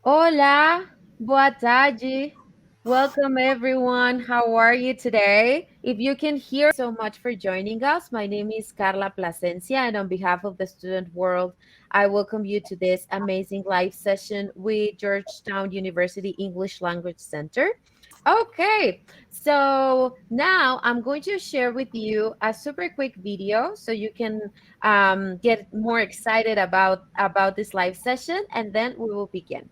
Olá, boa tarde. Welcome everyone. How are you today? If you can hear so much for joining us. My name is Carla Plasencia, and on behalf of the student world, I welcome you to this amazing live session with Georgetown University English Language Center. Okay, so now I'm going to share with you a super quick video so you can get more excited about this live session, and then we will begin.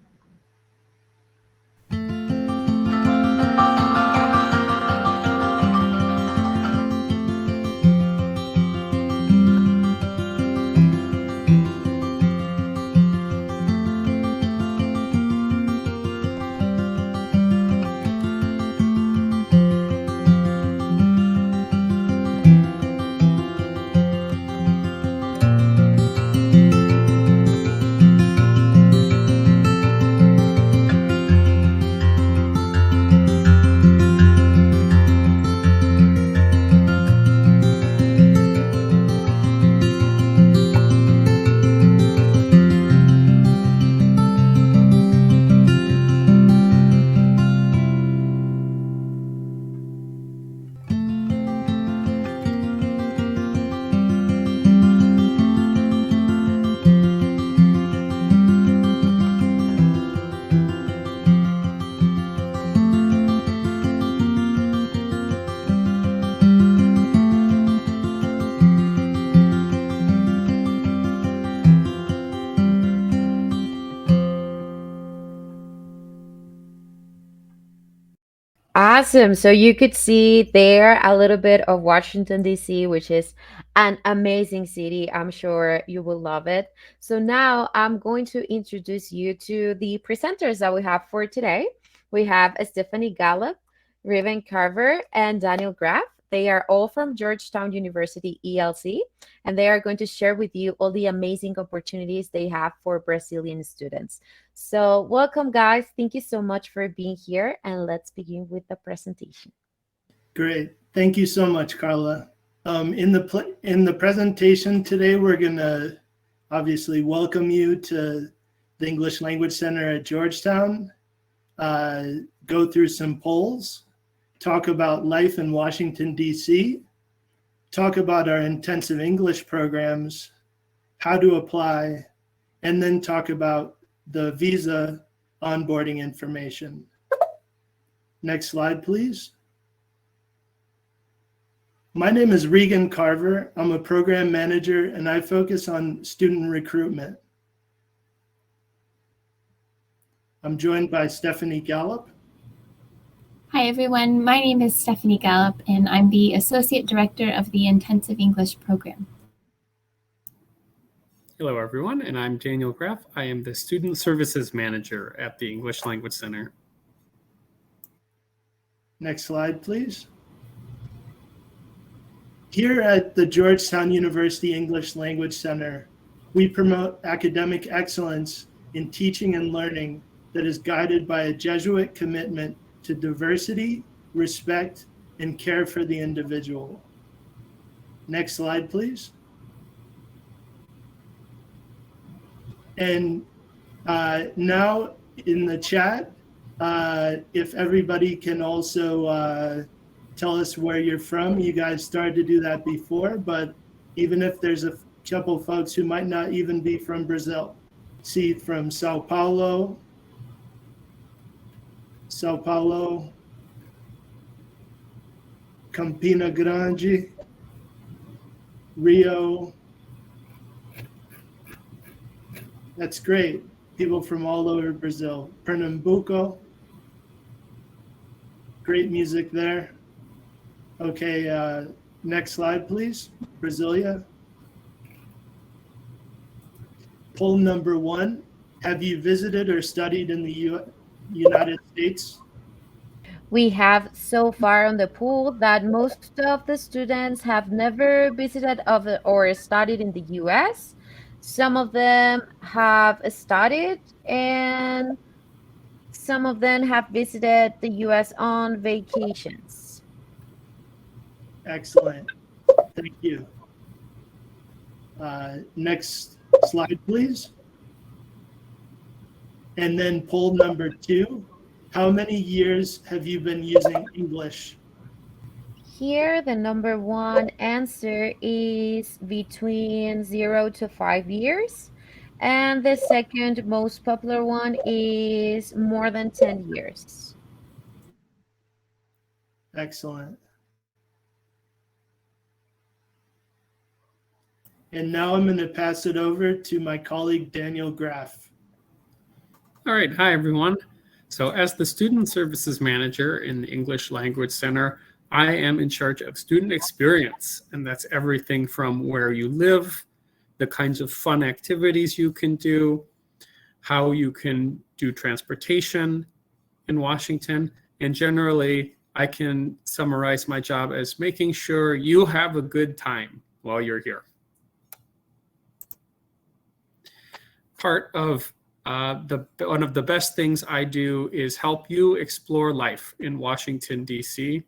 Awesome. So you could see there a little bit of Washington, D.C., which is an amazing city. I'm sure you will love it. So now I'm going to introduce you to the presenters that we have for today. We have Stephanie Gallup, Riven Carver, and Daniel Graff. They are all from Georgetown University ELC, and they are going to share with you all the amazing opportunities they have for Brazilian students. So, welcome, guys. Thank you so much for being here, and let's begin with the presentation. Great. Thank you so much, Carla. In the presentation today, we're going to obviously welcome you to the English Language Center at Georgetown, go through some polls, talk about life in Washington, D.C., talk about our intensive English programs, how to apply, and then talk about the visa onboarding information. Next slide, please. My name is Regan Carver. I'm a program manager and I focus on student recruitment. I'm joined by Stephanie Gallup. Hi everyone, my name is Stephanie Gallup and I'm the Associate Director of the Intensive English Program. Hello everyone, and I'm Daniel Graff. I am the Student Services Manager at the English Language Center. Next slide, please. Here at the Georgetown University English Language Center, we promote academic excellence in teaching and learning that is guided by a Jesuit commitment to diversity, respect, and care for the individual. Next slide, please. And now in the chat, if everybody can also tell us where you're from. You guys started to do that before, but even if there's a couple folks who might not even be from Brazil, see from Sao Paulo, Campina Grande, Rio. That's great. People from all over Brazil. Pernambuco. Great music there. Okay, next slide, please. Brasilia. Poll number 1. Have you visited or studied in the United States? We have so far on the pool that most of the students have never visited or studied in the US. Some of them have studied, and some of them have visited the US on vacations. Excellent. Thank you. Next slide, please. And then poll number 2, how many years have you been using English? Here, the number one answer is between 0 to 5 years. And the second most popular one is more than 10 years. Excellent. And now I'm going to pass it over to my colleague, Daniel Graff. All right. Hi, everyone. So as the Student Services Manager in the English Language Center, I am in charge of student experience, and that's everything from where you live, the kinds of fun activities you can do, how you can do transportation in Washington, and generally, I can summarize my job as making sure you have a good time while you're here. Part of one of the best things I do is help you explore life in Washington, D.C.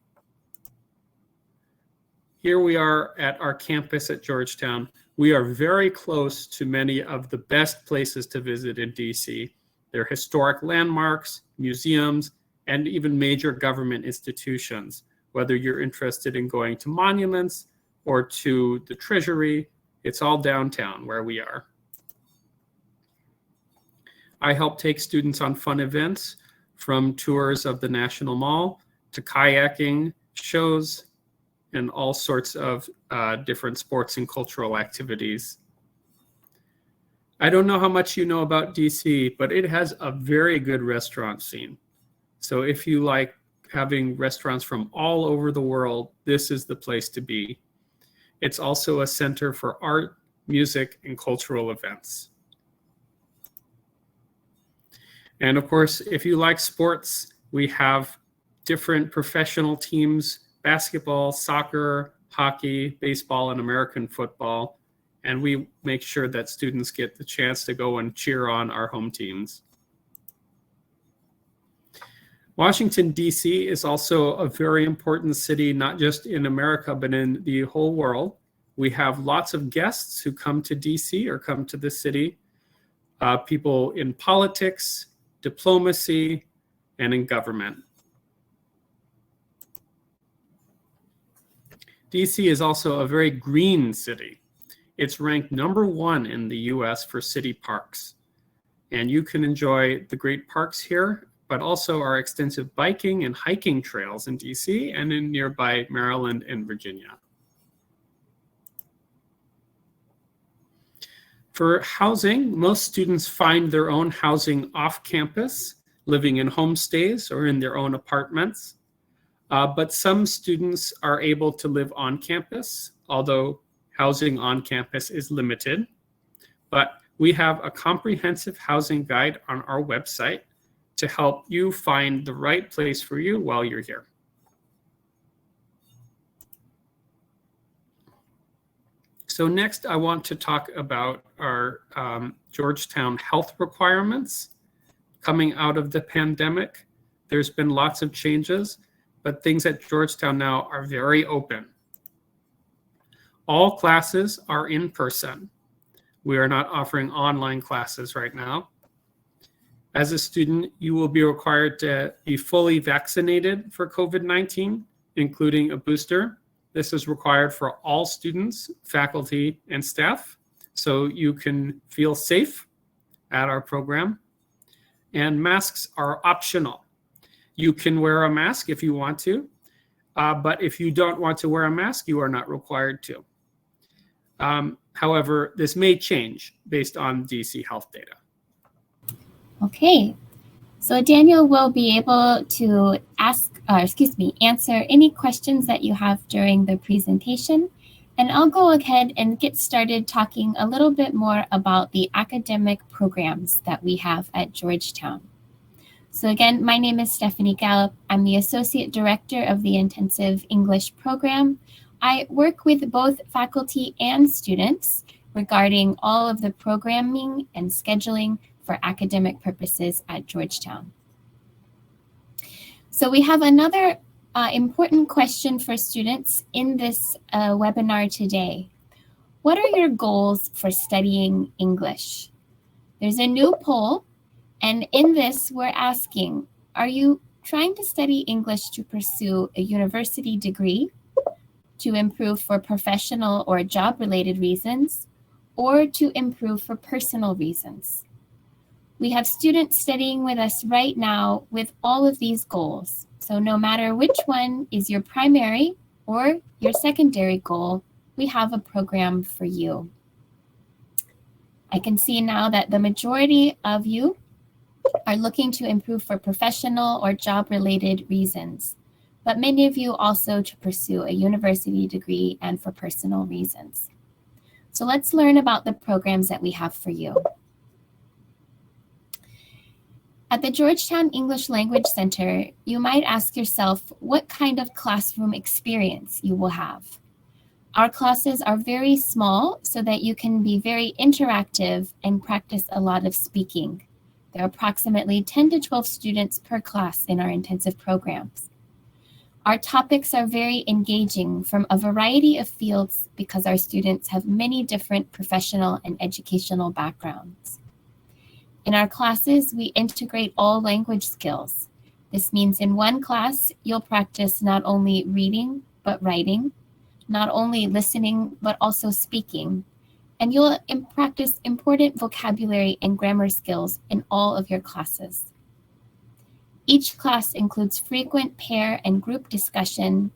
Here we are at our campus at Georgetown. We are very close to many of the best places to visit in DC. They're historic landmarks, museums, and even major government institutions. Whether you're interested in going to monuments or to the Treasury, it's all downtown where we are. I help take students on fun events, from tours of the National Mall to kayaking, shows, and all sorts of different sports and cultural activities. I don't know how much you know about DC, but it has a very good restaurant scene. So if you like having restaurants from all over the world, this is the place to be. It's also a center for art, music, and cultural events. And of course, if you like sports, we have different professional teams: basketball, soccer, hockey, baseball, and American football. And we make sure that students get the chance to go and cheer on our home teams. Washington, D.C. is also a very important city, not just in America, but in the whole world. We have lots of guests who come to D.C. or come to the city, people in politics, diplomacy, and in government. DC is also a very green city. It's ranked #1 in the US for city parks. And you can enjoy the great parks here, but also our extensive biking and hiking trails in DC and in nearby Maryland and Virginia. For housing, most students find their own housing off campus, living in homestays or in their own apartments. But some students are able to live on campus, although housing on campus is limited. But we have a comprehensive housing guide on our website to help you find the right place for you while you're here. So next, I want to talk about our Georgetown health requirements. Coming out of the pandemic, there's been lots of changes, but things at Georgetown now are very open. All classes are in person. We are not offering online classes right now. As a student, you will be required to be fully vaccinated for COVID-19, including a booster. This is required for all students, faculty, and staff, so you can feel safe at our program. And masks are optional. You can wear a mask if you want to, but if you don't want to wear a mask, you are not required to. However, this may change based on DC health data. Okay, so Daniel will be able to answer any questions that you have during the presentation. And I'll go ahead and get started talking a little bit more about the academic programs that we have at Georgetown. So again, my name is Stephanie Gallup. I'm the Associate Director of the Intensive English Program. I work with both faculty and students regarding all of the programming and scheduling for academic purposes at Georgetown. So we have another important question for students in this webinar today. What are your goals for studying English? There's a new poll, And in this, we're asking, are you trying to study English to pursue a university degree, to improve for professional or job-related reasons, or to improve for personal reasons? We have students studying with us right now with all of these goals. So no matter which one is your primary or your secondary goal, we have a program for you. I can see now that the majority of you are looking to improve for professional or job-related reasons, but many of you also to pursue a university degree and for personal reasons. So let's learn about the programs that we have for you. At the Georgetown English Language Center, you might ask yourself what kind of classroom experience you will have. Our classes are very small so that you can be very interactive and practice a lot of speaking. There are approximately 10 to 12 students per class in our intensive programs. Our topics are very engaging from a variety of fields because our students have many different professional and educational backgrounds. In our classes, we integrate all language skills. This means in one class, you'll practice not only reading, but writing, not only listening, but also speaking. And you'll practice important vocabulary and grammar skills in all of your classes. Each class includes frequent pair and group discussion,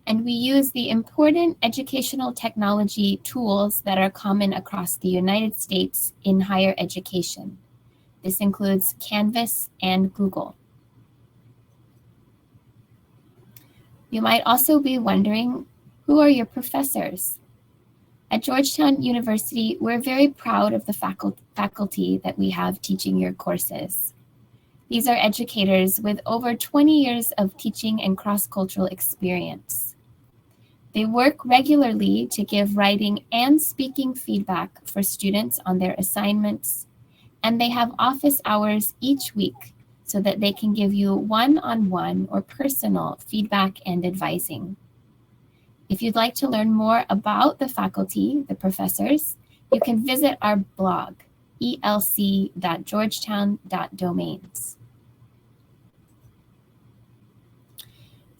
and we use the important educational technology tools that are common across the United States in higher education. This includes Canvas and Google. You might also be wondering, who are your professors? At Georgetown University, we're very proud of the faculty that we have teaching your courses. These are educators with over 20 years of teaching and cross-cultural experience. They work regularly to give writing and speaking feedback for students on their assignments, and they have office hours each week so that they can give you one-on-one or personal feedback and advising. If you'd like to learn more about the faculty, the professors, you can visit our blog, elc.georgetown.domains.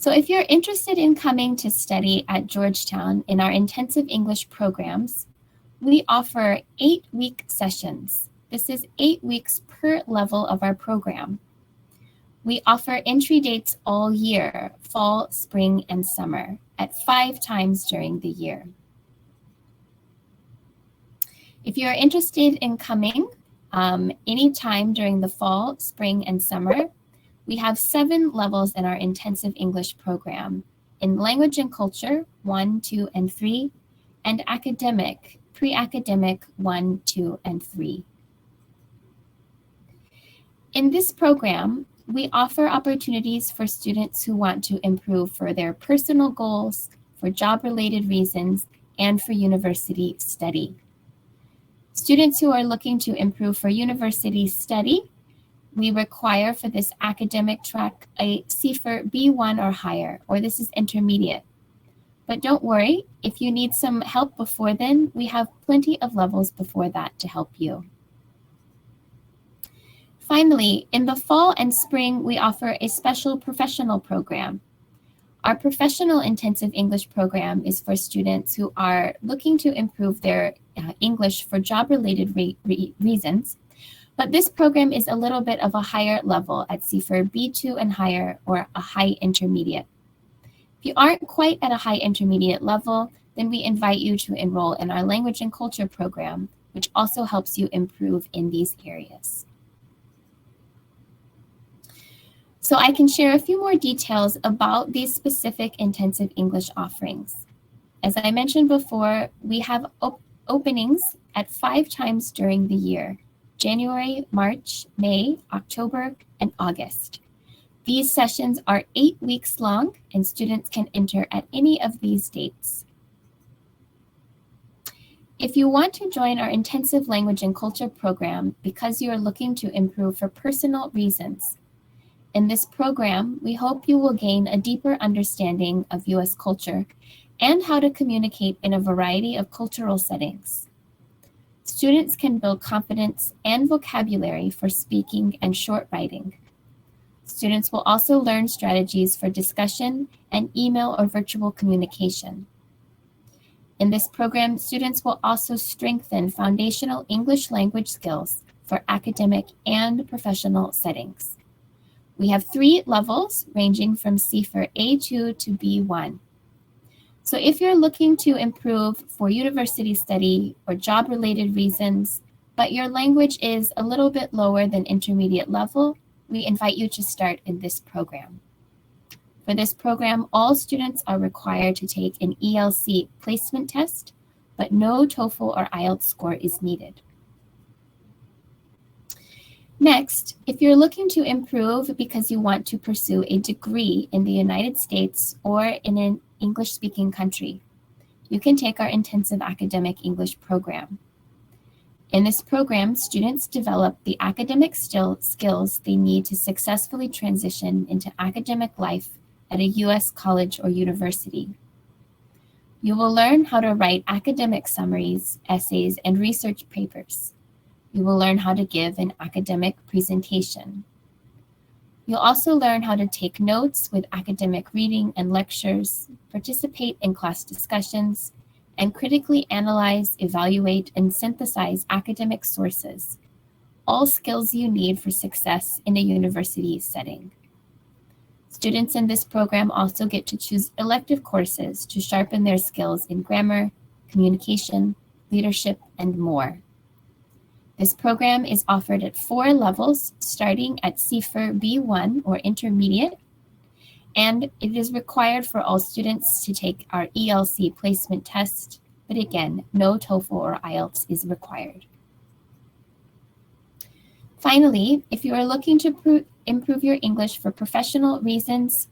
So if you're interested in coming to study at Georgetown in our intensive English programs, we offer 8-week sessions. This is 8 weeks per level of our program. We offer entry dates all year, fall, spring, and summer, at 5 times during the year. If you're interested in coming anytime during the fall, spring, and summer, we have 7 levels in our intensive English program in language and culture, 1, 2, and 3, and academic, pre-academic 1, 2, and 3. In this program, we offer opportunities for students who want to improve for their personal goals, for job-related reasons, and for university study. Students who are looking to improve for university study, we require for this academic track a CFER B1 or higher, or this is intermediate. But don't worry, if you need some help before then, we have plenty of levels before that to help you. Finally, in the fall and spring, we offer a special professional program. Our professional intensive English program is for students who are looking to improve their English for job-related reasons, but this program is a little bit of a higher level at CFER B2 and higher, or a high intermediate. If you aren't quite at a high intermediate level, then we invite you to enroll in our language and culture program, which also helps you improve in these areas. So I can share a few more details about these specific intensive English offerings. As I mentioned before, we have openings at 5 times during the year: January, March, May, October, and August. These sessions are 8 weeks long, and students can enter at any of these dates. If you want to join our intensive language and culture program because you are looking to improve for personal reasons, in this program, we hope you will gain a deeper understanding of U.S. culture and how to communicate in a variety of cultural settings. students can build confidence and vocabulary for speaking and short writing. Students will also learn strategies for discussion and email or virtual communication. In this program, students will also strengthen foundational English language skills for academic and professional settings. We have 3 levels ranging from CFER A2 to B1. So if you're looking to improve for university study or job-related reasons, but your language is a little bit lower than intermediate level, we invite you to start in this program. For this program, all students are required to take an ELC placement test, but no TOEFL or IELTS score is needed. Next, if you're looking to improve because you want to pursue a degree in the United States or in an English-speaking country, you can take our intensive academic English program. In this program, students develop the academic skills they need to successfully transition into academic life at a U.S. college or university. You will learn how to write academic summaries, essays, and research papers. You will learn how to give an academic presentation. You'll also learn how to take notes with academic reading and lectures, participate in class discussions, and critically analyze, evaluate, and synthesize academic sources, all skills you need for success in a university setting. Students in this program also get to choose elective courses to sharpen their skills in grammar, communication, leadership, and more. This program is offered at 4 levels, starting at CFER B1 or intermediate, and it is required for all students to take our ELC placement test, but again, no TOEFL or IELTS is required. Finally, if you are looking to improve your English for professional reasons,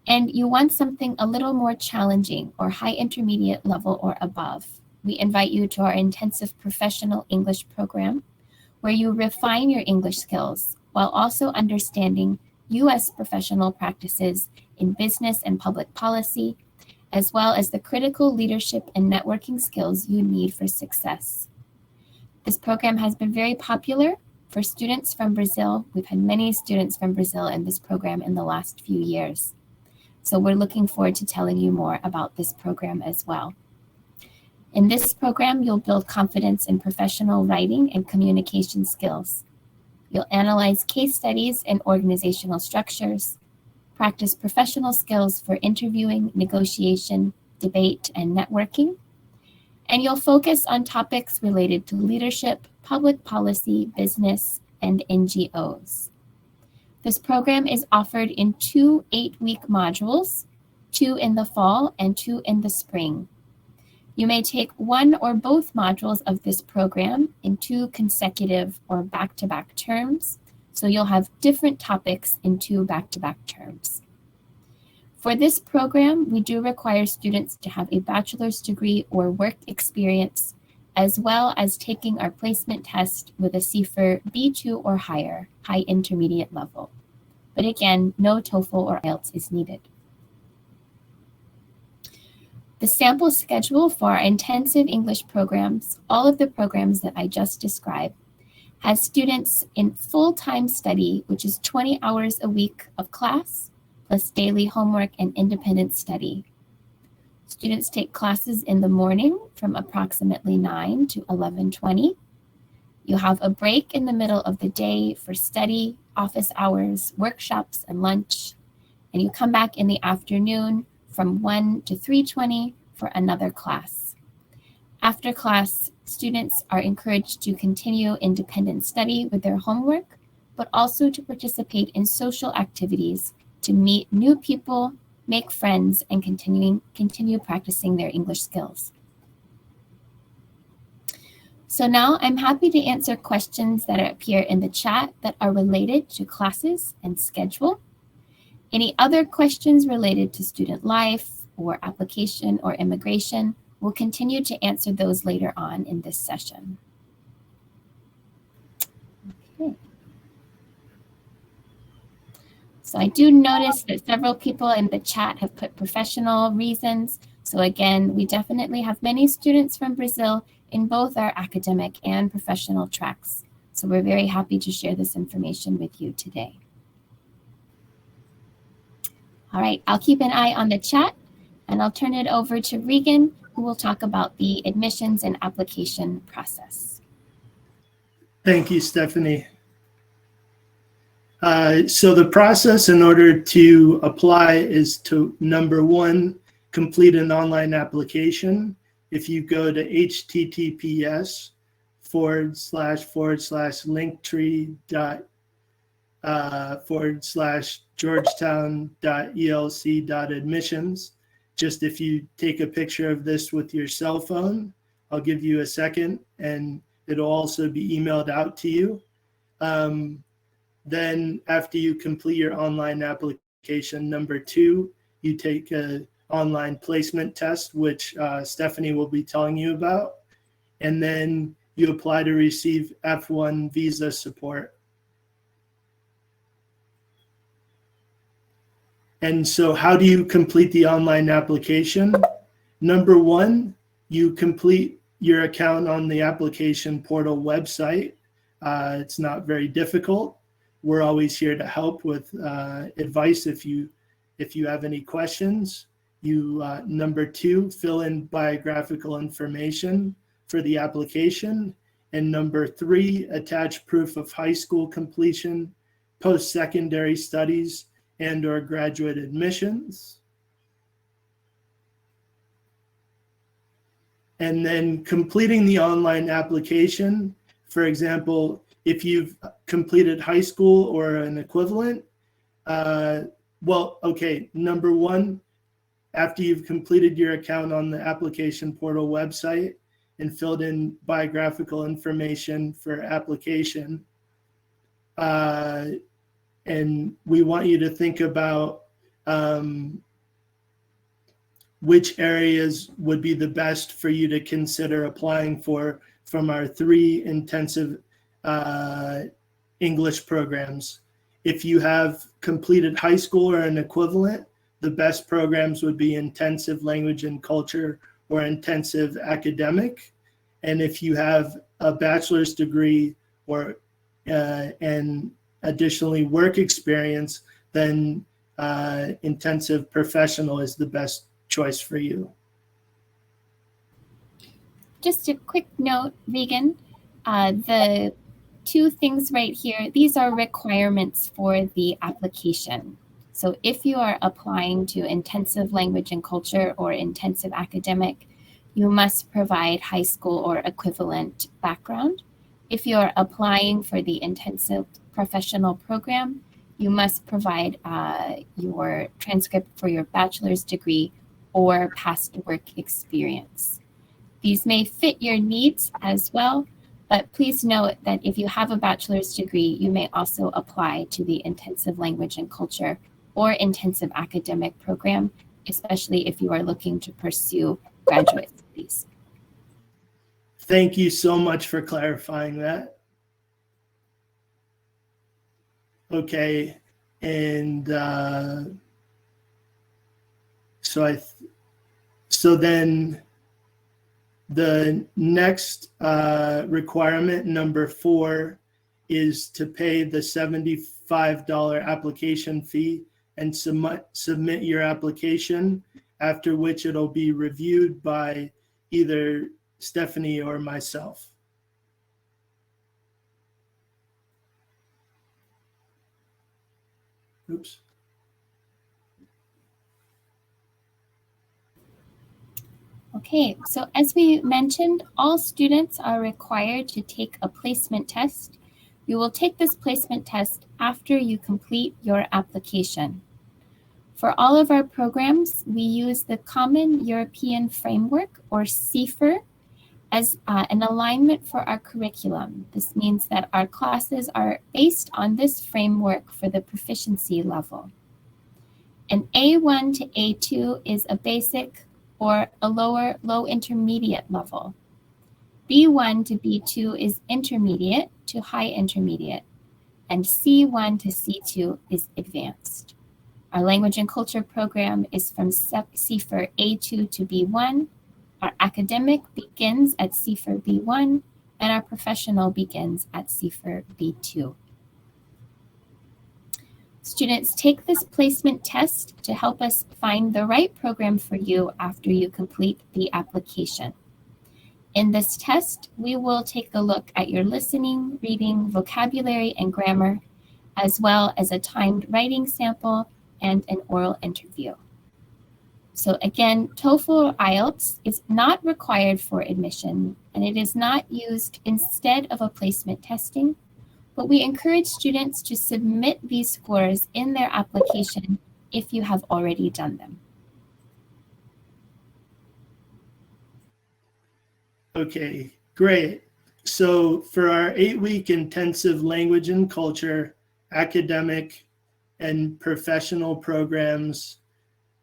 and you want something a little more challenging or high intermediate level or above, we invite you to our intensive professional English program, where you refine your English skills while also understanding U.S. professional practices in business and public policy, as well as the critical leadership and networking skills you need for success. This program has been very popular for students from Brazil. We've had many students from Brazil in this program in the last few years. So we're looking forward to telling you more about this program as well. In this program, you'll build confidence in professional writing and communication skills. You'll analyze case studies and organizational structures, practice professional skills for interviewing, negotiation, debate, and networking. And you'll focus on topics related to leadership, public policy, business, and NGOs. This program is offered in 2 8-week modules, 2 in the fall and 2 in the spring. You may take 1 or both modules of this program in 2 consecutive or back-to-back terms, so you'll have different topics in 2 back-to-back terms. For this program, we do require students to have a bachelor's degree or work experience, as well as taking our placement test with a CFER B2 or higher, high intermediate level. But again, no TOEFL or IELTS is needed. The sample schedule for our intensive English programs, all of the programs that I just described, has students in full-time study, which is 20 hours a week of class, plus daily homework and independent study. Students take classes in the morning from approximately 9 to 11:20. You have a break in the middle of the day for study, office hours, workshops, and lunch. And you come back in the afternoon from 1 to 3:20 for another class. After class, students are encouraged to continue independent study with their homework, but also to participate in social activities to meet new people, make friends, and continue practicing their English skills. So now I'm happy to answer questions that appear in the chat that are related to classes and schedule. Any other questions related to student life or application or immigration, we'll continue to answer those later on in this session. Okay. So I do notice that several people in the chat have put professional reasons. So again, we definitely have many students from Brazil in both our academic and professional tracks. So we're very happy to share this information with you today. All right, I'll keep an eye on the chat and I'll turn it over to Regan, who will talk about the admissions and application process. Thank you, Stephanie. So the process in order to apply is to, number one, complete an online application. If you go to https://linktree./georgetown.elc.admissions. Just if you take a picture of this with your cell phone, I'll give you a second and it'll also be emailed out to you. Then after you complete your online application, number two, you take an online placement test, which Stephanie will be telling you about. And then you apply to receive F1 visa support. And so how do you complete the online application? Number one, you complete your account on the application portal website. It's not very difficult. We're always here to help with advice if you have any questions. Number two, fill in biographical information for the application. And number three, attach proof of high school completion, post-secondary studies, and or graduate admissions. And then completing the online application, for example, if you've completed high school or an equivalent, number one, after you've completed your account on the application portal website and filled in biographical information for application, and we want you to think about which areas would be the best for you to consider applying for from our 3 intensive English programs. If you have completed high school or an equivalent, the best programs would be intensive language and culture or intensive academic. And if you have a bachelor's degree or and additionally work experience, then intensive professional is the best choice for you. Just a quick note, Regan, the 2 things right here, these are requirements for the application. So if you are applying to intensive language and culture or intensive academic, you must provide high school or equivalent background. If you're applying for the intensive professional program, you must provide your transcript for your bachelor's degree or past work experience. These may fit your needs as well, but please note that if you have a bachelor's degree, you may also apply to the intensive language and culture or intensive academic program, especially if you are looking to pursue graduate studies. Thank you so much for clarifying that. Okay, and so then the next requirement, number 4, is to pay the $75 application fee and submit your application, after which it'll be reviewed by either Stephanie or myself. Oops. Okay, so as we mentioned, all students are required to take a placement test. You will take this placement test after you complete your application. For all of our programs, we use the Common European Framework, or CEFR, as an alignment for our curriculum. This means that our classes are based on this framework for the proficiency level. An A1 to A2 is a basic or a low intermediate level. B1 to B2 is intermediate to high intermediate, and C1 to C2 is advanced. Our language and culture program is from CFER A2 to B1. Our academic begins at CFER B1, and our professional begins at CFER B2. Students, take this placement test to help us find the right program for you after you complete the application. In this test, we will take a look at your listening, reading, vocabulary, and grammar, as well as a timed writing sample and an oral interview. So again, TOEFL or IELTS is not required for admission, and it is not used instead of a placement testing, but we encourage students to submit these scores in their application if you have already done them. Okay, great. So for our 8-week intensive language and culture, academic, and professional programs,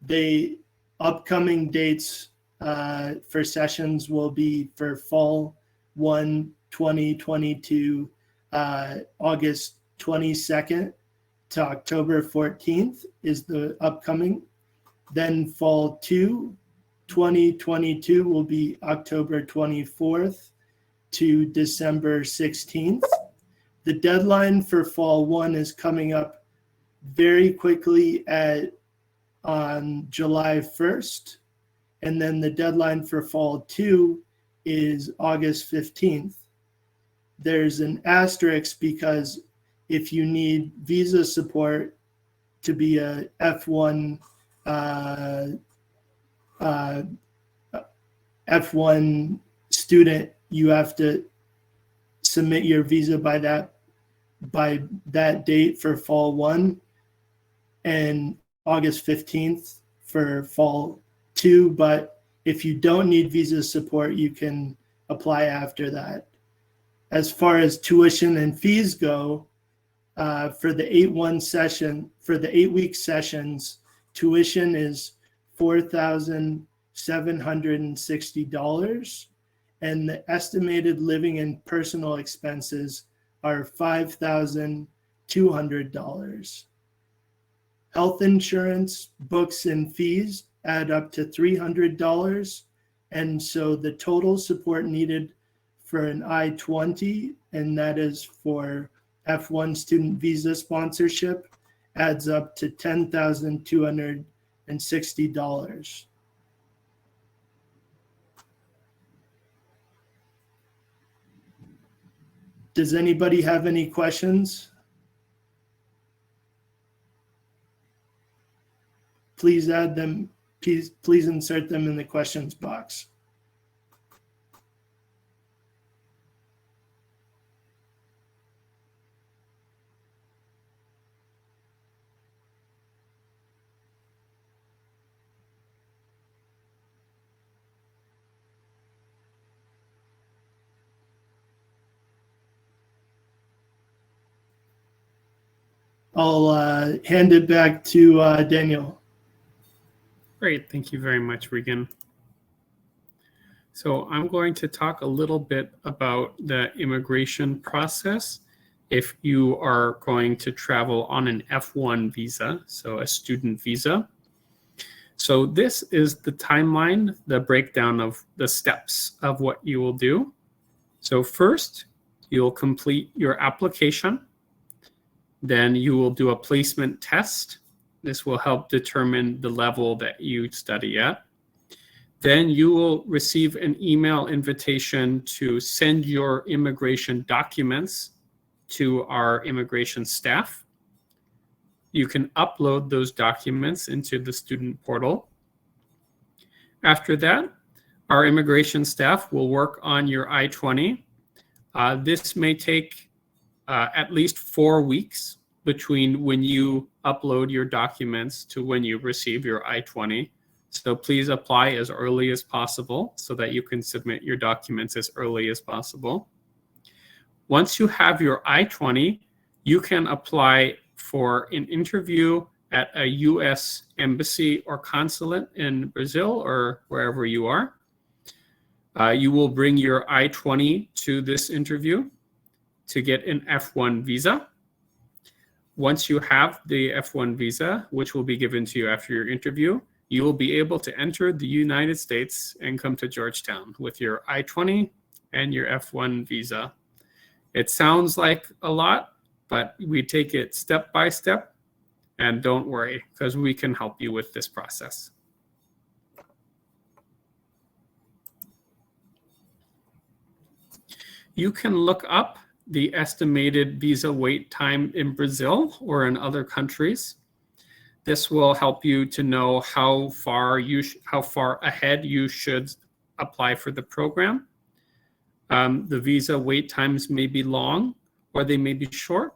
the upcoming dates for sessions will be for Fall 1, 2022, August 22nd to October 14th is the upcoming. Then Fall 2, 2022 will be October 24th to December 16th. The deadline for Fall 1 is coming up very quickly on July 1st. And then the deadline for Fall 2 is August 15th. There's an asterisk because if you need visa support to be a F1 F1 student, you have to submit your visa by that date for Fall 1 and August 15th for Fall 2. But if you don't need visa support, you can apply after that. As far as tuition and fees go, for the 8-week sessions, tuition is $4,760, and the estimated living and personal expenses are $5,200. Health insurance, books, and fees add up to $300, and so the total support needed for an I-20, and that is for F1 student visa sponsorship, adds up to $10,260. Does anybody have any questions? Please add them, please insert them in the questions box. I'll hand it back to Daniel. Great, thank you very much, Regan. So I'm going to talk a little bit about the immigration process if you are going to travel on an F1 visa, so a student visa. So this is the timeline, the breakdown of the steps of what you will do. So first, you'll complete your application. Then you will do a placement test. This will help determine the level that you study at. Then you will receive an email invitation to send your immigration documents to our immigration staff. You can upload those documents into the student portal. After that, our immigration staff will work on your I-20. This may take at least 4 weeks between when you upload your documents to when you receive your I-20. So please apply as early as possible so that you can submit your documents as early as possible. Once you have your I-20, you can apply for an interview at a US embassy or consulate in Brazil or wherever you are. You will bring your I-20 to this interview to get an F1 visa. Once you have the F1 visa, which will be given to you after your interview, you will be able to enter the United States and come to Georgetown with your I-20 and your F1 visa. It sounds like a lot, but we take it step by step, and don't worry, because we can help you with this process. You can look up the estimated visa wait time in Brazil or in other countries. This will help you to know how far ahead you should apply for the program. The visa wait times may be long or they may be short,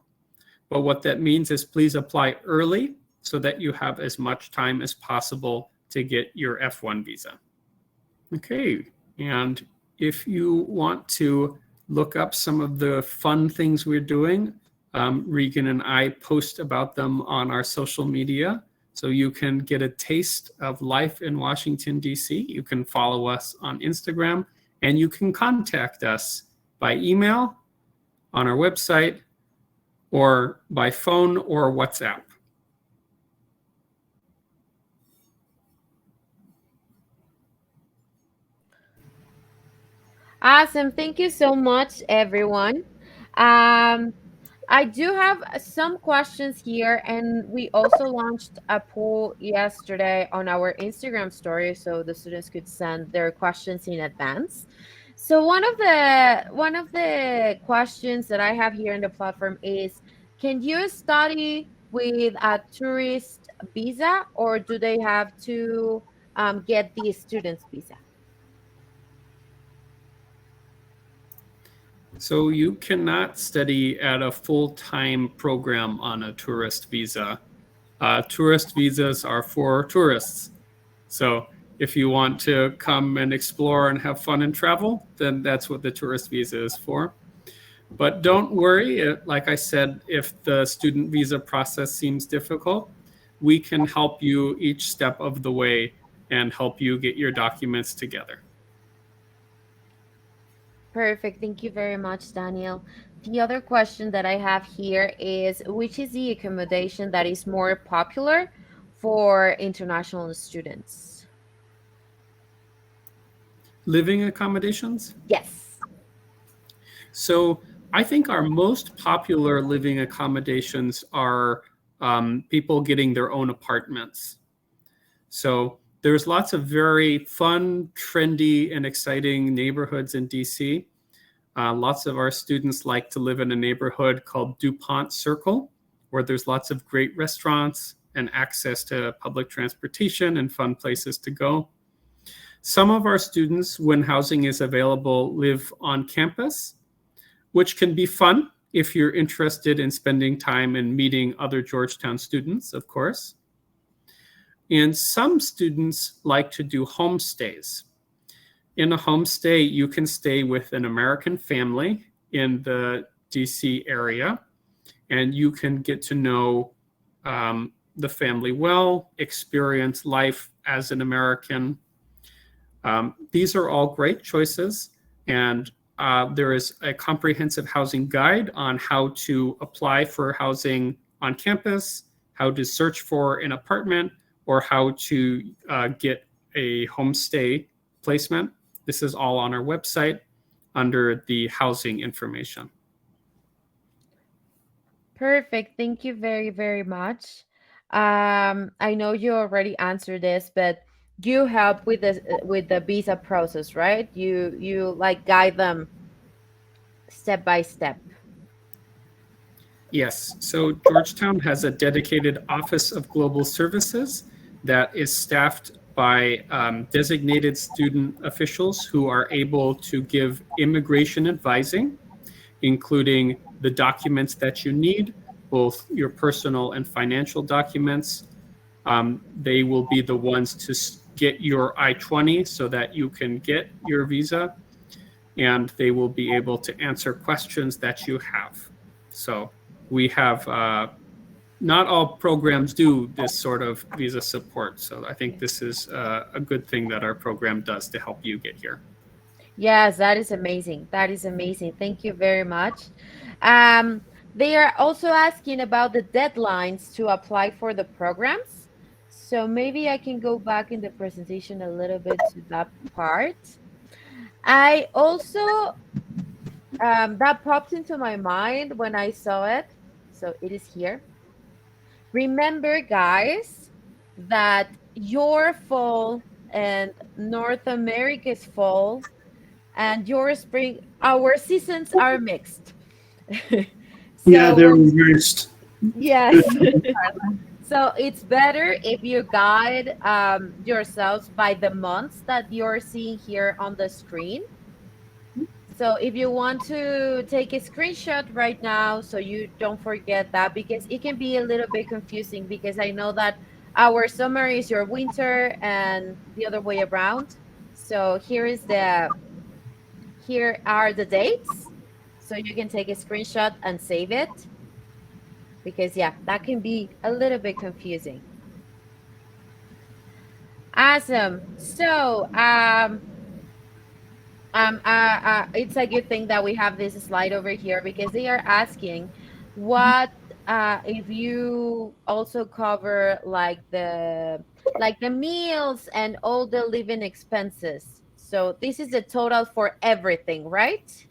but what that means is please apply early so that you have as much time as possible to get your F1 visa. Okay, and if you want to look up some of the fun things we're doing, Regan and I post about them on our social media, so you can get a taste of life in Washington, D.C. You can follow us on Instagram, and you can contact us by email, on our website, or by phone or WhatsApp. Awesome. Thank you so much, everyone. I do have some questions here, and we also launched a poll yesterday on our Instagram story so the students could send their questions in advance. So one of the questions that I have here in the platform is, can you study with a tourist visa, or do they have to get the student's visa? So you cannot study at a full-time program on a tourist visa. Tourist visas are for tourists. So if you want to come and explore and have fun and travel, then that's what the tourist visa is for. But don't worry, like I said, if the student visa process seems difficult, we can help you each step of the way and help you get your documents together. Perfect. Thank you very much, Daniel. The other question that I have here is, which is the accommodation that is more popular for international students? Living accommodations? Yes. So I think our most popular living accommodations are people getting their own apartments. So there's lots of very fun, trendy, and exciting neighborhoods in DC. Lots of our students like to live in a neighborhood called DuPont Circle, where there's lots of great restaurants and access to public transportation and fun places to go. Some of our students, when housing is available, live on campus, which can be fun if you're interested in spending time and meeting other Georgetown students, of course. And some students like to do homestays. In a homestay, you can stay with an American family in the DC area, and you can get to know the family well, experience life as an American. These are all great choices, and there is a comprehensive housing guide on how to apply for housing on campus, how to search for an apartment, or how to get a homestay placement. This is all on our website under the housing information. Perfect. Thank you very, very much. I know you already answered this, but you help with the visa process, right? You like guide them step by step. Yes. So Georgetown has a dedicated Office of Global Services that is staffed by designated student officials who are able to give immigration advising, including the documents that you need, both your personal and financial documents. They will be the ones to get your I-20 so that you can get your visa, and they will be able to answer questions that you have. So we have not all programs do this sort of visa support. So I think this is a good thing that our program does to help you get here. Yes, that is amazing. That is amazing. Thank you very much. They are also asking about the deadlines to apply for the programs. So maybe I can go back in the presentation a little bit to that part. I also, that popped into my mind when I saw it. So it is here. Remember, guys, that your fall and North America's fall and your spring, our seasons are mixed. Yeah, So, they're reversed. yes. So it's better if you guide yourselves by the months that you're seeing here on the screen. So if you want to take a screenshot right now, so you don't forget that, because it can be a little bit confusing, because I know that our summer is your winter and the other way around. So here are the dates. So you can take a screenshot and save it, because yeah, that can be a little bit confusing. Awesome. So, it's a good thing that we have this slide over here, because they are asking what if you also cover like the meals and all the living expenses. So this is the total for everything, right?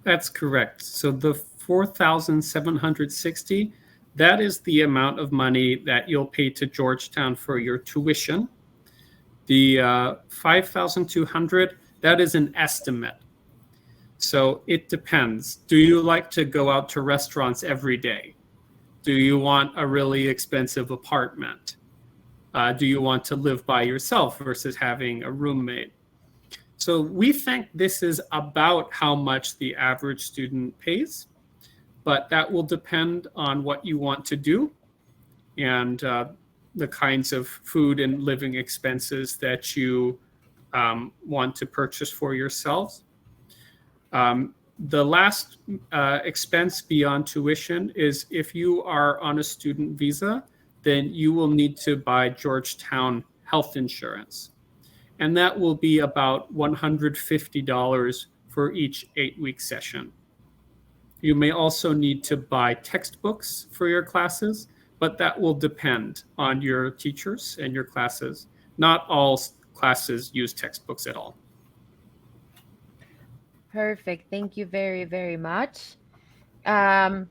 That's correct. So the 4,760, that is the amount of money that you'll pay to Georgetown for your tuition. The 5,200, that is an estimate. So it depends. Do you like to go out to restaurants every day? Do you want a really expensive apartment? Do you want to live by yourself versus having a roommate? So we think this is about how much the average student pays, but that will depend on what you want to do and the kinds of food and living expenses that you want to purchase for yourselves. The last expense beyond tuition is if you are on a student visa, then you will need to buy Georgetown health insurance. And that will be about $150 for each 8-week session. You may also need to buy textbooks for your classes, but that will depend on your teachers and your classes. Not all classes use textbooks at all. Perfect. Thank you very, very much. Um,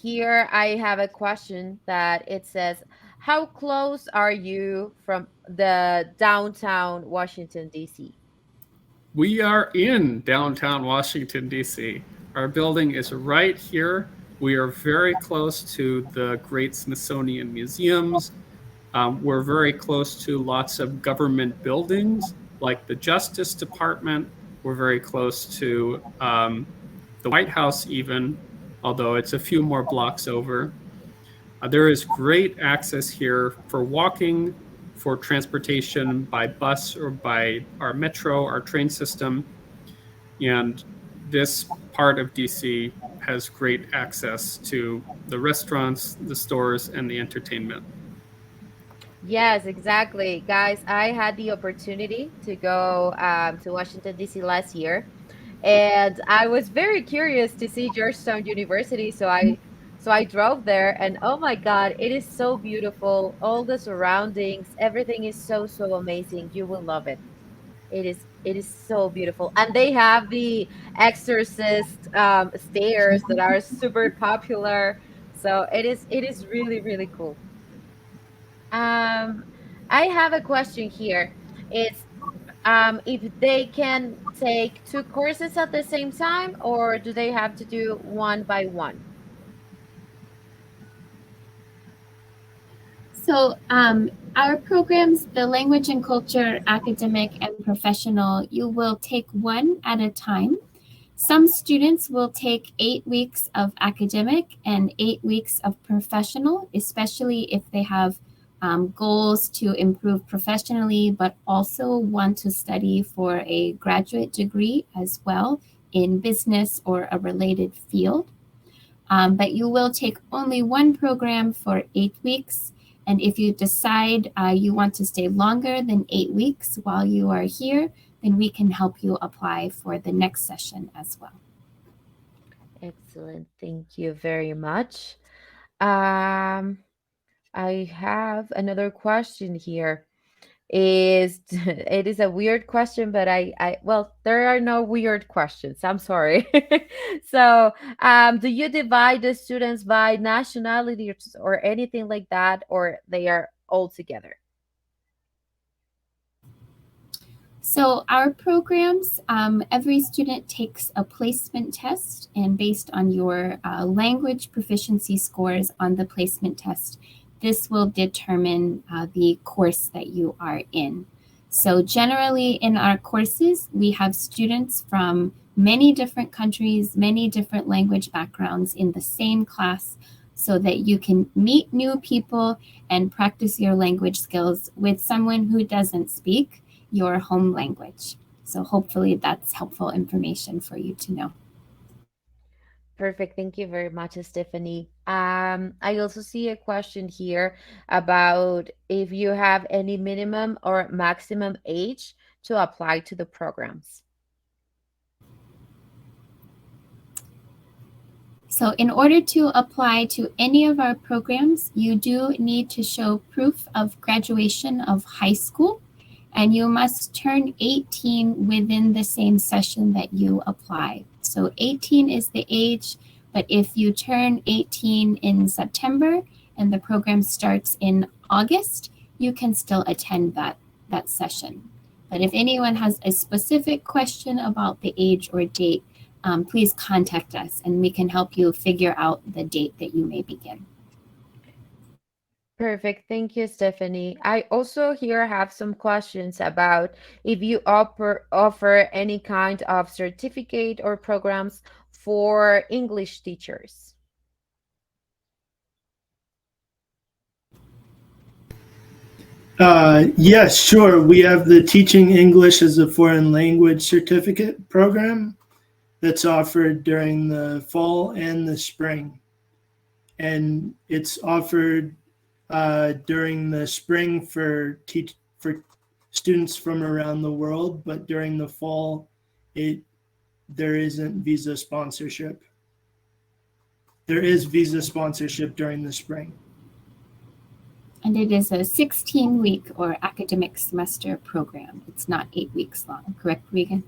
Here I have a question that it says, how close are you from the downtown Washington, D.C.? We are in downtown Washington, D.C. Our building is right here. We are very close to the great Smithsonian museums. We're very close to lots of government buildings like the Justice Department. We're very close to the White House even, although it's a few more blocks over. There is great access here for walking, for transportation by bus or by our metro, our train system. And this part of DC has great access to the restaurants, the stores, and the entertainment. Yes, exactly. Guys, I had the opportunity to go to Washington, D.C. last year, and I was very curious to see Georgetown University. So I drove there, and oh my God, it is so beautiful. All the surroundings, everything is so, so amazing. You will love it. It is so beautiful. And they have the exorcist stairs that are super popular. So it is really, really cool. Um, I have a question here. It's if they can take two courses at the same time, or do they have to do one by one? So our programs, the language and culture, academic and professional, you will take one at a time. Some students will take 8 weeks of academic and 8 weeks of professional, especially if they have goals to improve professionally, but also want to study for a graduate degree as well in business or a related field. But you will take only one program for 8 weeks. And if you decide you want to stay longer than 8 weeks while you are here, then we can help you apply for the next session as well. Excellent. Thank you very much. Um, I have another question here. Is it is a weird question, but I well, there are no weird questions. I'm sorry. So, do you divide the students by nationality or anything like that, or they are all together? So our programs, every student takes a placement test, and based on your language proficiency scores on the placement test, this will determine the course that you are in. So generally in our courses, we have students from many different countries, many different language backgrounds in the same class so that you can meet new people and practice your language skills with someone who doesn't speak your home language. So hopefully that's helpful information for you to know. Perfect. Thank you very much, Stephanie. I also see a question here about if you have any minimum or maximum age to apply to the programs. So in order to apply to any of our programs, you do need to show proof of graduation of high school, and you must turn 18 within the same session that you apply. So 18 is the age, but if you turn 18 in September and the program starts in August, you can still attend that session. But if anyone has a specific question about the age or date, please contact us and we can help you figure out the date that you may begin. Perfect. Thank you, Stephanie. I also here have some questions about if you offer any kind of certificate or programs for English teachers. Yes, sure. We have the Teaching English as a Foreign Language certificate program that's offered during the fall and the spring. And it's offered during the spring for students from around the world, but during the fall, there isn't visa sponsorship. There is visa sponsorship during the spring. And it is a 16-week or academic semester program. It's not 8 weeks long, correct, Regan?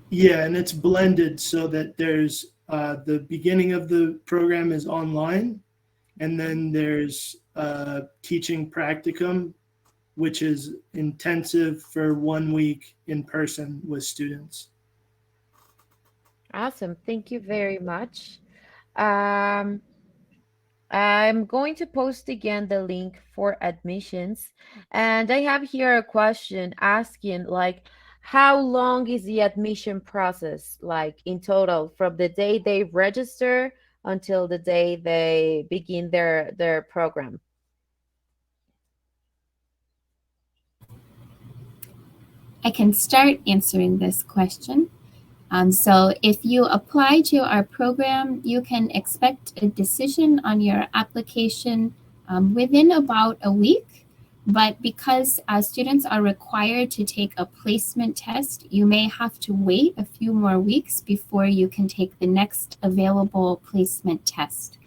Yeah, and it's blended so that there's the beginning of the program is online, and then there's teaching practicum, which is intensive for 1 week in person with students. Awesome. Thank you very much. Um, I'm going to post again the link for admissions. And I have here a question asking like how long is the admission process like in total from the day they register until the day they begin their program? I can start answering this question. So if you apply to our program, you can expect a decision on your application within about a week. But because students are required to take a placement test, you may have to wait a few more weeks before you can take the next available placement test.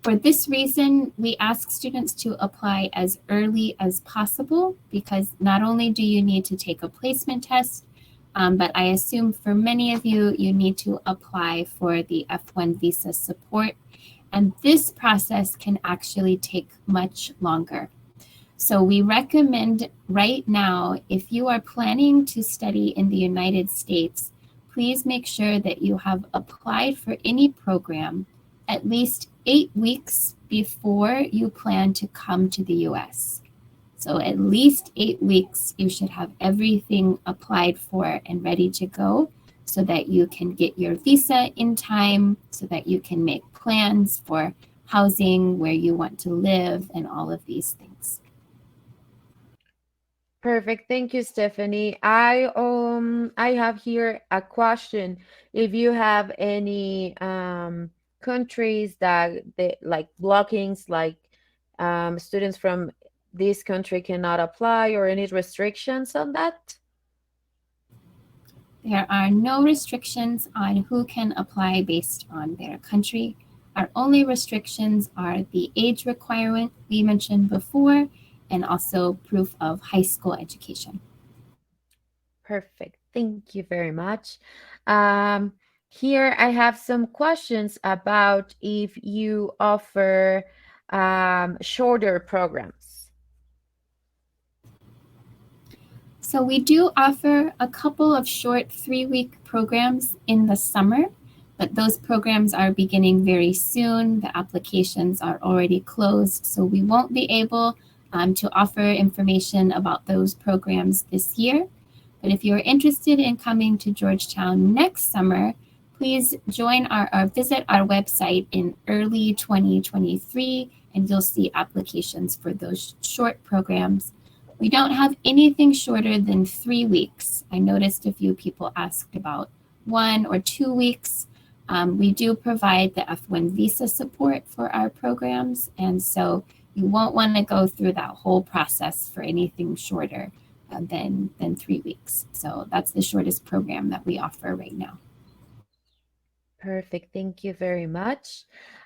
For this reason, we ask students to apply as early as possible because not only do you need to take a placement test, but I assume for many of you, you need to apply for the F1 visa support. And this process can actually take much longer. So we recommend right now, if you are planning to study in the United States, please make sure that you have applied for any program at least 8 weeks before you plan to come to the US. So at least 8 weeks, you should have everything applied for and ready to go so that you can get your visa in time, so that you can make plans for housing, where you want to live, and all of these things. Perfect. Thank you, Stephanie. I have here a question. If you have any countries that they like blockings, like students from this country cannot apply, or any restrictions on that? There are no restrictions on who can apply based on their country. Our only restrictions are the age requirement we mentioned before and also proof of high school education. Perfect. Thank you very much. Um, Here I have some questions about if you offer shorter programs. So we do offer a couple of short 3-week programs in the summer, but those programs are beginning very soon. The applications are already closed, so we won't be able to offer information about those programs this year. But if you're interested in coming to Georgetown next summer, please join or visit our website in early 2023, and you'll see applications for those short programs. We don't have anything shorter than 3 weeks. I noticed a few people asked about 1 or 2 weeks. We do provide the F1 visa support for our programs, and so you won't want to go through that whole process for anything shorter than 3 weeks. So that's the shortest program that we offer right now. Perfect. Thank you very much.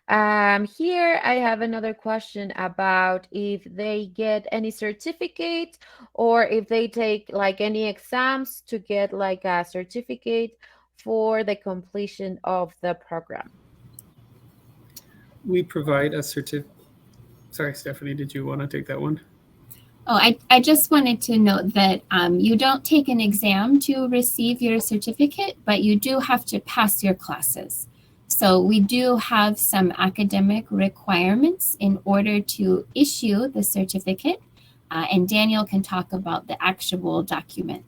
Here I have another question about if they get any certificate or if they take like any exams to get like a certificate for the completion of the program. We provide a certificate. Sorry, Stephanie, did you want to take that one? Oh, I just wanted to note that you don't take an exam to receive your certificate, but you do have to pass your classes. So we do have some academic requirements in order to issue the certificate, and Daniel can talk about the actual document.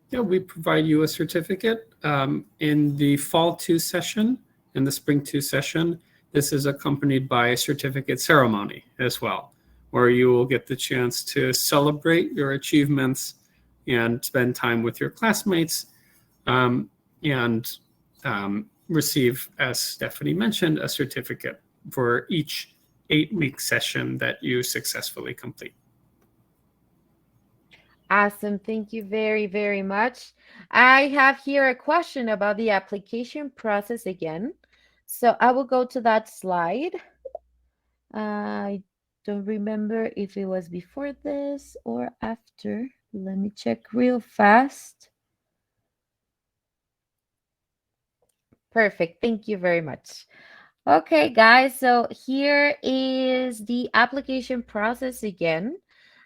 Yeah, we provide you a certificate in the fall 2 session, in the spring 2 session. This is accompanied by a certificate ceremony as well, where you will get the chance to celebrate your achievements and spend time with your classmates and receive, as Stephanie mentioned, a certificate for each 8-week session that you successfully complete. Awesome. Thank you very, very much. I have here a question about the application process again. So I will go to that slide. I don't remember if it was before this or after. Let me check real fast. Perfect. Thank you very much. Okay, guys, so here is the application process again.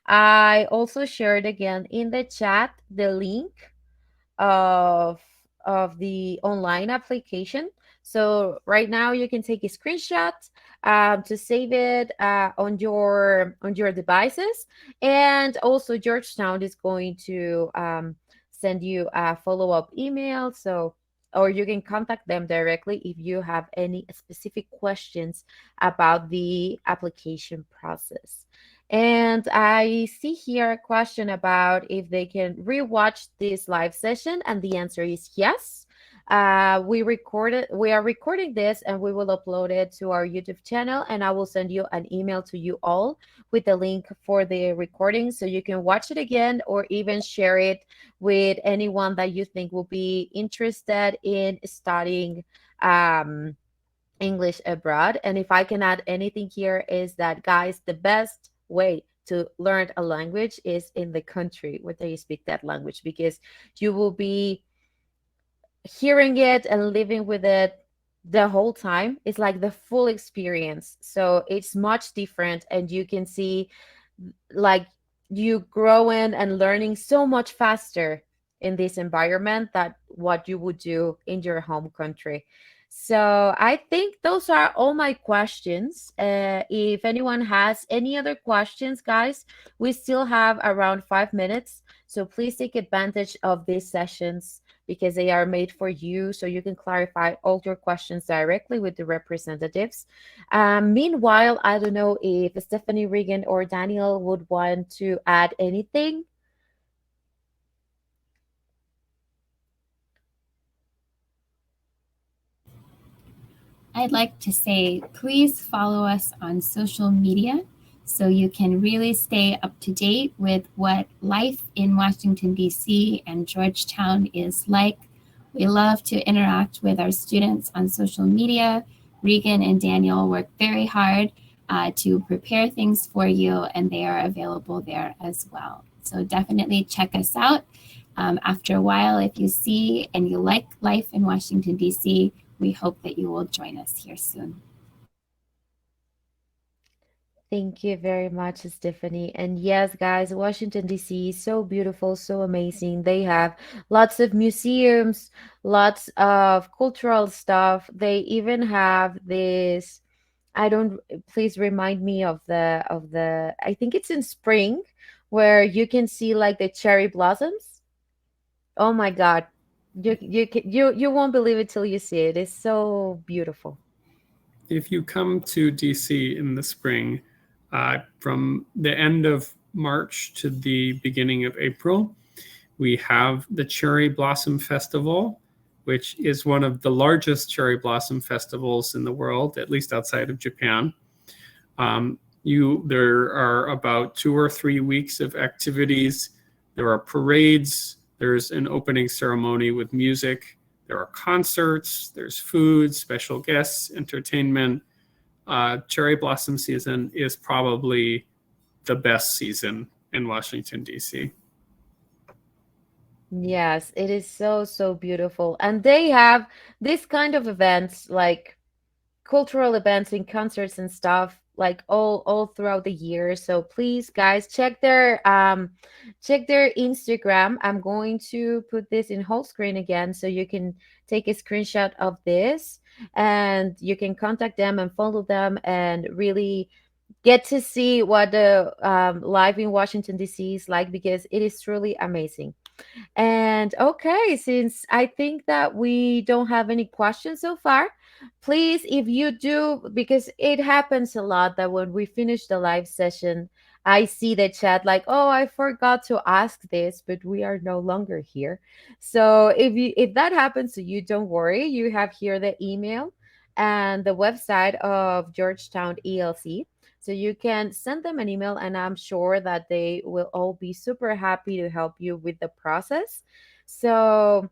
I also shared again in the chat the link of the online application. So right now you can take a screenshot to save it on your devices, and also Georgetown is going to send you a follow-up email. So or you can contact them directly if you have any specific questions about the application process. And I see here a question about if they can rewatch this live session, and the answer is yes. We are recording this and we will upload it to our YouTube channel, and I will send you an email to you all with the link for the recording so you can watch it again or even share it with anyone that you think will be interested in studying English abroad. And if I can add anything here is that, guys, the best way to learn a language is in the country where you speak that language, because you will be hearing it and living with it the whole time. It's like the full experience, so it's much different, and you can see like you growing and learning so much faster in this environment that what you would do in your home country. So I think those are all my questions. If anyone has any other questions, guys, we still have around 5 minutes, so please take advantage of these sessions because they are made for you, so you can clarify all your questions directly with the representatives. Meanwhile, I don't know if Stephanie, Regan, or Daniel would want to add anything. I'd like to say, please follow us on social media so you can really stay up to date with what life in Washington, D.C. and Georgetown is like. We love to interact with our students on social media. Regan and Daniel work very hard to prepare things for you, and they are available there as well. So definitely check us out. After a while, if you see and you like life in Washington, D.C., we hope that you will join us here soon. Thank you very much, Stephanie. And yes, guys, Washington, D.C. is so beautiful, so amazing. They have lots of museums, lots of cultural stuff. They even have this, I don't, please remind me of I think it's in spring where you can see like the cherry blossoms. Oh my God. You won't believe it till you see it. It's so beautiful. If you come to DC in the spring, from the end of March to the beginning of April, we have the Cherry Blossom Festival, which is one of the largest cherry blossom festivals in the world, at least outside of Japan. There are about 2 or 3 weeks of activities. There are parades. There's an opening ceremony with music. There are concerts. There's food, special guests, entertainment. Cherry blossom season is probably the best season in Washington, D.C. Yes, it is so, so beautiful. And they have this kind of events like cultural events and concerts and stuff like all throughout the year. So please guys check their Instagram. I'm going to put this in whole screen again so you can take a screenshot of this and you can contact them and follow them and really get to see what the life in Washington DC is like because it is truly amazing. And okay, since I think that we don't have any questions so far, please, if you do, because it happens a lot that when we finish the live session, I see the chat like, oh, I forgot to ask this, but we are no longer here. So if that happens to you, don't worry. You have here the email and the website of Georgetown ELC. So you can send them an email, and I'm sure that they will all be super happy to help you with the process. So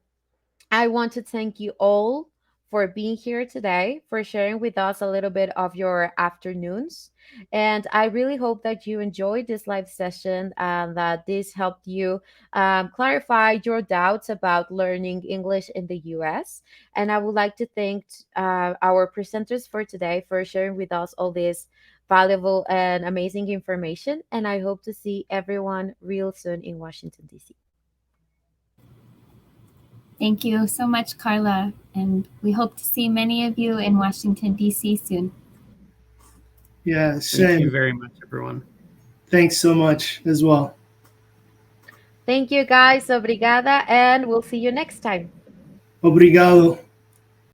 I want to thank you all for being here today, for sharing with us a little bit of your afternoons. And I really hope that you enjoyed this live session and that this helped you clarify your doubts about learning English in the US. And I would like to thank our presenters for today for sharing with us all this valuable and amazing information. And I hope to see everyone real soon in Washington, D.C. Thank you so much, Carla, and we hope to see many of you in Washington, D.C. soon. Yeah, Thank same. you very much, everyone. Thanks so much as well. Thank you, guys. Obrigada, and we'll see you next time. Obrigado.